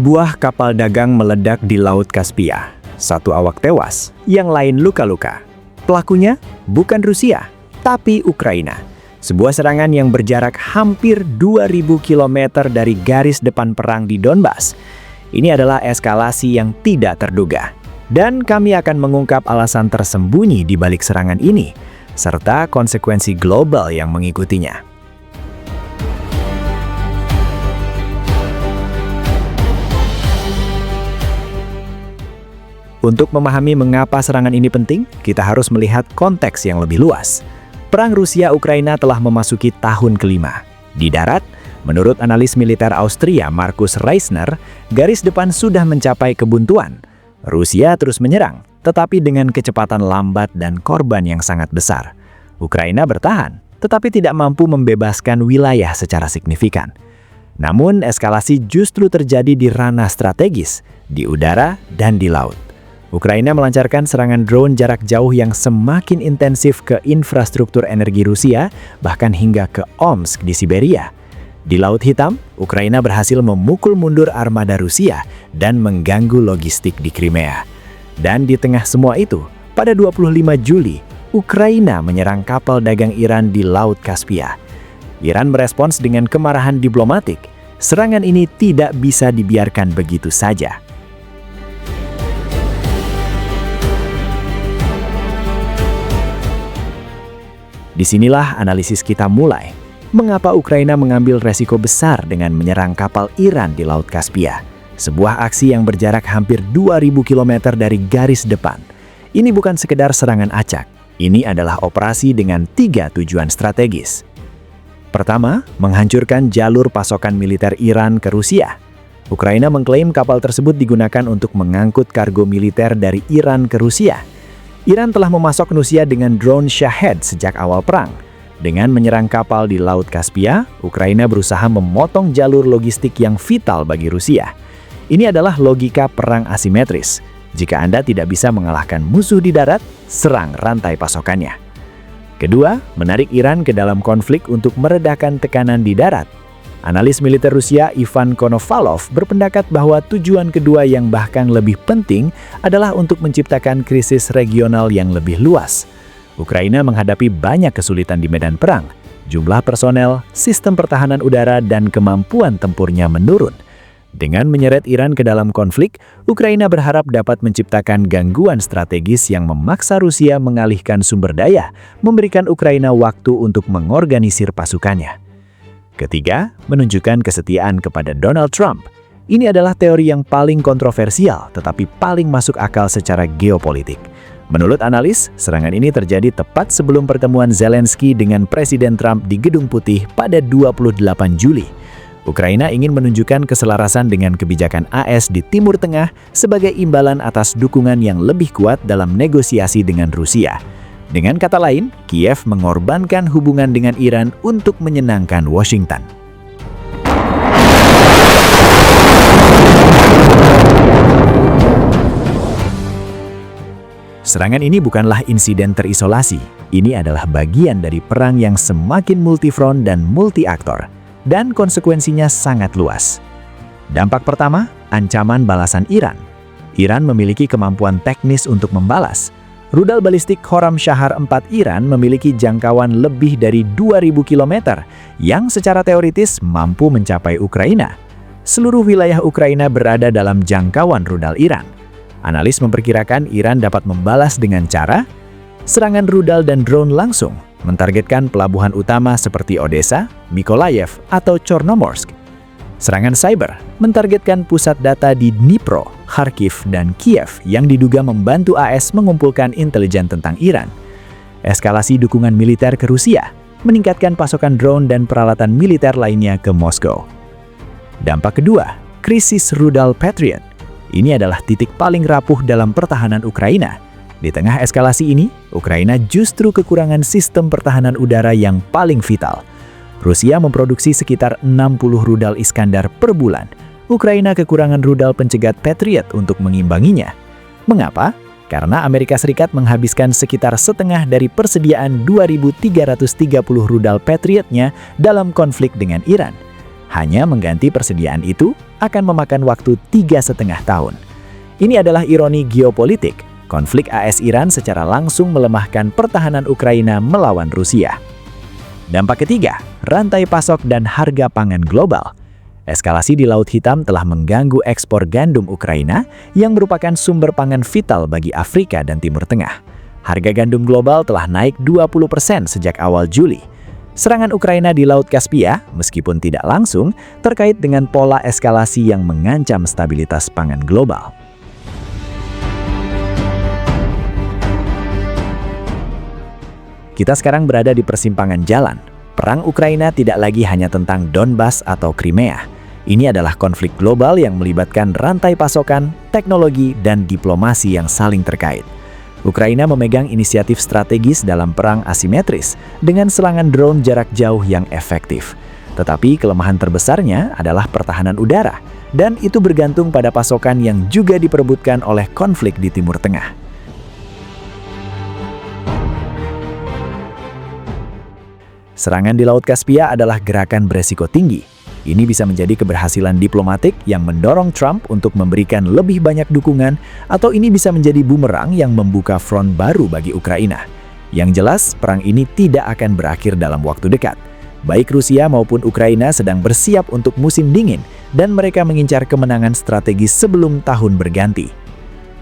Sebuah kapal dagang meledak di Laut Kaspia. Satu awak tewas, yang lain luka-luka. Pelakunya bukan Rusia, tapi Ukraina. Sebuah serangan yang berjarak hampir 2.000 km dari garis depan perang di Donbas. Ini adalah eskalasi yang tidak terduga. Dan kami akan mengungkap alasan tersembunyi di balik serangan ini, serta konsekuensi global yang mengikutinya. Untuk memahami mengapa serangan ini penting, kita harus melihat konteks yang lebih luas. Perang Rusia-Ukraina telah memasuki tahun kelima. Di darat, menurut analis militer Austria Markus Reisner, garis depan sudah mencapai kebuntuan. Rusia terus menyerang, tetapi dengan kecepatan lambat dan korban yang sangat besar. Ukraina bertahan, tetapi tidak mampu membebaskan wilayah secara signifikan. Namun, eskalasi justru terjadi di ranah strategis, di udara dan di laut. Ukraina melancarkan serangan drone jarak jauh yang semakin intensif ke infrastruktur energi Rusia, bahkan hingga ke Omsk di Siberia. Di Laut Hitam, Ukraina berhasil memukul mundur armada Rusia dan mengganggu logistik di Crimea. Dan di tengah semua itu, pada 25 Juli, Ukraina menyerang kapal dagang Iran di Laut Kaspia. Iran merespons dengan kemarahan diplomatik. Serangan ini tidak bisa dibiarkan begitu saja. Disinilah analisis kita mulai. Mengapa Ukraina mengambil resiko besar dengan menyerang kapal Iran di Laut Kaspia? Sebuah aksi yang berjarak hampir 2.000 km dari garis depan. Ini bukan sekedar serangan acak. Ini adalah operasi dengan 3 tujuan strategis. Pertama, menghancurkan jalur pasokan militer Iran ke Rusia. Ukraina mengklaim kapal tersebut digunakan untuk mengangkut kargo militer dari Iran ke Rusia. Iran telah memasok Rusia dengan drone Shahed sejak awal perang. Dengan menyerang kapal di Laut Kaspia, Ukraina berusaha memotong jalur logistik yang vital bagi Rusia. Ini adalah logika perang asimetris. Jika Anda tidak bisa mengalahkan musuh di darat, serang rantai pasokannya. Kedua, menarik Iran ke dalam konflik untuk meredakan tekanan di darat. Analis militer Rusia Ivan Konovalov berpendapat bahwa tujuan kedua yang bahkan lebih penting adalah untuk menciptakan krisis regional yang lebih luas. Ukraina menghadapi banyak kesulitan di medan perang. Jumlah personel, sistem pertahanan udara, dan kemampuan tempurnya menurun. Dengan menyeret Iran ke dalam konflik, Ukraina berharap dapat menciptakan gangguan strategis yang memaksa Rusia mengalihkan sumber daya, memberikan Ukraina waktu untuk mengorganisir pasukannya. Ketiga, menunjukkan kesetiaan kepada Donald Trump. Ini adalah teori yang paling kontroversial, tetapi paling masuk akal secara geopolitik. Menurut analis, serangan ini terjadi tepat sebelum pertemuan Zelensky dengan Presiden Trump di Gedung Putih pada 28 Juli. Ukraina ingin menunjukkan keselarasan dengan kebijakan AS di Timur Tengah sebagai imbalan atas dukungan yang lebih kuat dalam negosiasi dengan Rusia. Dengan kata lain, Kiev mengorbankan hubungan dengan Iran untuk menyenangkan Washington. Serangan ini bukanlah insiden terisolasi. Ini adalah bagian dari perang yang semakin multifront dan multi-aktor, dan konsekuensinya sangat luas. Dampak pertama, ancaman balasan Iran. Iran memiliki kemampuan teknis untuk membalas. Rudal balistik Khorram Shahar 4 Iran memiliki jangkauan lebih dari 2.000 km yang secara teoritis mampu mencapai Ukraina. Seluruh wilayah Ukraina berada dalam jangkauan rudal Iran. Analis memperkirakan Iran dapat membalas dengan cara serangan rudal dan drone langsung, mentargetkan pelabuhan utama seperti Odessa, Mykolaiv, atau Chornomorsk. Serangan cyber mentargetkan pusat data di Dnipro, Kharkiv, dan Kiev yang diduga membantu AS mengumpulkan intelijen tentang Iran. Eskalasi dukungan militer ke Rusia meningkatkan pasokan drone dan peralatan militer lainnya ke Moskow. Dampak kedua, krisis rudal Patriot. Ini adalah titik paling rapuh dalam pertahanan Ukraina. Di tengah eskalasi ini, Ukraina justru kekurangan sistem pertahanan udara yang paling vital. Rusia memproduksi sekitar 60 rudal Iskandar per bulan. Ukraina kekurangan rudal pencegat Patriot untuk mengimbanginya. Mengapa? Karena Amerika Serikat menghabiskan sekitar setengah dari persediaan 2.330 rudal Patriot-nya dalam konflik dengan Iran. Hanya mengganti persediaan itu akan memakan waktu 3,5 tahun. Ini adalah ironi geopolitik. Konflik AS-Iran secara langsung melemahkan pertahanan Ukraina melawan Rusia. Dampak ketiga, rantai pasok dan harga pangan global. Eskalasi di Laut Hitam telah mengganggu ekspor gandum Ukraina yang merupakan sumber pangan vital bagi Afrika dan Timur Tengah. Harga gandum global telah naik 20% sejak awal Juli. Serangan Ukraina di Laut Kaspia, meskipun tidak langsung, terkait dengan pola eskalasi yang mengancam stabilitas pangan global. Kita sekarang berada di persimpangan jalan. Perang Ukraina tidak lagi hanya tentang Donbas atau Crimea. Ini adalah konflik global yang melibatkan rantai pasokan, teknologi, dan diplomasi yang saling terkait. Ukraina memegang inisiatif strategis dalam perang asimetris dengan serangan drone jarak jauh yang efektif. Tetapi kelemahan terbesarnya adalah pertahanan udara, dan itu bergantung pada pasokan yang juga diperebutkan oleh konflik di Timur Tengah. Serangan di Laut Kaspia adalah gerakan beresiko tinggi. Ini bisa menjadi keberhasilan diplomatik yang mendorong Trump untuk memberikan lebih banyak dukungan, atau ini bisa menjadi bumerang yang membuka front baru bagi Ukraina. Yang jelas, perang ini tidak akan berakhir dalam waktu dekat. Baik Rusia maupun Ukraina sedang bersiap untuk musim dingin, dan mereka mengincar kemenangan strategis sebelum tahun berganti.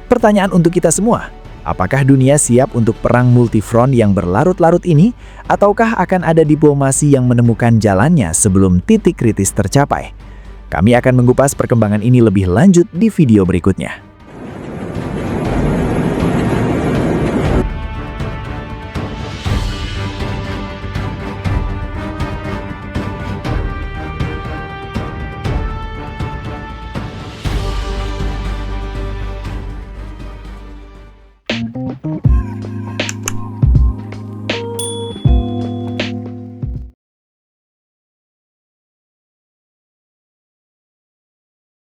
Pertanyaan untuk kita semua, apakah dunia siap untuk perang multifront yang berlarut-larut ini, ataukah akan ada diplomasi yang menemukan jalannya sebelum titik kritis tercapai? Kami akan mengupas perkembangan ini lebih lanjut di video berikutnya.